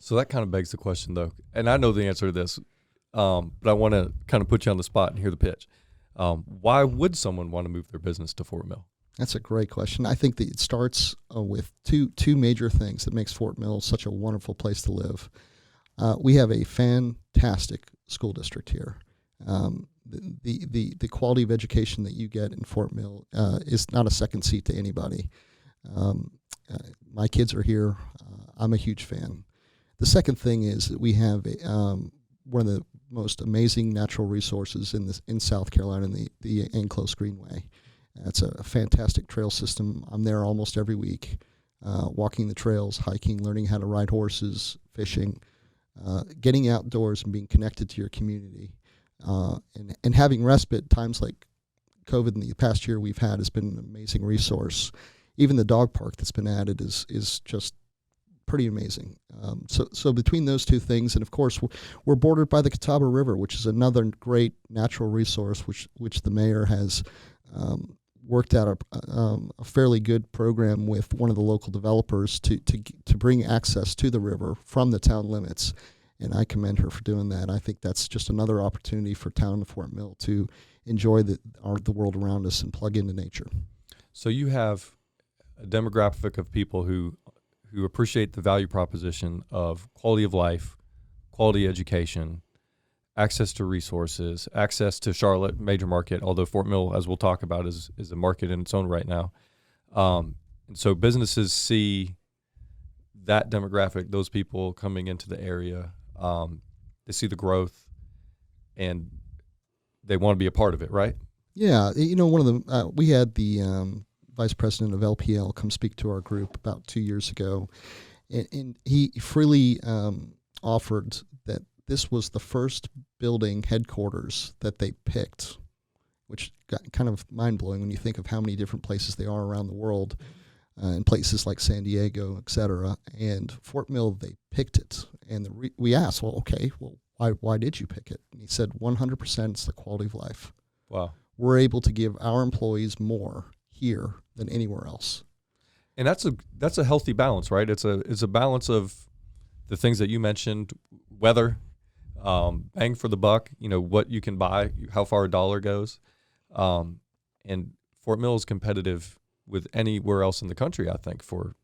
So that kind of begs the question, though, and I know the answer to this, but I want to kind of put you on the spot and hear the pitch. Why would someone want to move their business to Fort Mill? That's a great question. I think that it starts with two major things that makes Fort Mill such a wonderful place to live. We have a fantastic school district here. The quality of education that you get in Fort Mill is not a second seat to anybody. My kids are here. I'm a huge fan. The second thing is that we have one of the most amazing natural resources in South Carolina, the Enclosed Greenway. It's a fantastic trail system. I'm there almost every week, walking the trails, hiking, learning how to ride horses, fishing, getting outdoors and being connected to your community. And having respite, times like COVID in the past year we've had has been an amazing resource. Even the dog park that's been added is just pretty amazing. So between those two things, and of course we're bordered by the Catawba River, which is another great natural resource, which the mayor has worked out a fairly good program with one of the local developers to bring access to the river from the town limits. And I commend her for doing that. I think that's just another opportunity for town of Fort Mill to enjoy the world around us and plug into nature. So you have a demographic of people who appreciate the value proposition of quality of life, quality education, access to resources, access to Charlotte, major market, although Fort Mill, as we'll talk about, is a market in its own right now. And so businesses see that demographic, those people coming into the area, they see the growth, and they want to be a part of it, right? Yeah, one of the we had the vice president of LPL come speak to our group about 2 years ago, and he freely offered that this was the first building headquarters that they picked, which got kind of mind-blowing when you think of how many different places they are around the world, in places like San Diego, et cetera. And Fort Mill, they picked it. And we asked, why did you pick it? And he said, 100% it's the quality of life. Wow. We're able to give our employees more here than anywhere else. And that's a healthy balance, right? It's a balance of the things that you mentioned, weather, bang for the buck, what you can buy, how far a dollar goes. And Fort Mill is competitive with anywhere else in the country, I think, for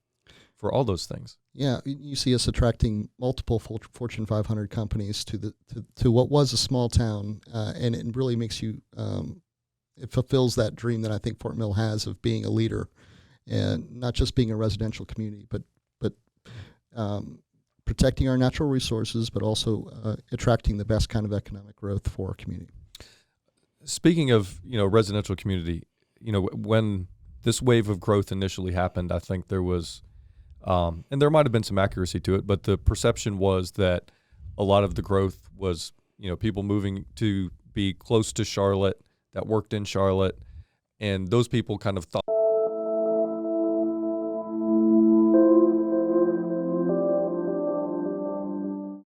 all those things. Yeah, you see us attracting multiple Fortune 500 companies to what was a small town, and it really makes you, it fulfills that dream that I think Fort Mill has of being a leader, and not just being a residential community, but protecting our natural resources, but also attracting the best kind of economic growth for our community. Speaking of residential community, when this wave of growth initially happened, I think there was, and there might have been some accuracy to it, but the perception was that a lot of the growth was, people moving to be close to Charlotte that worked in Charlotte, and those people kind of thought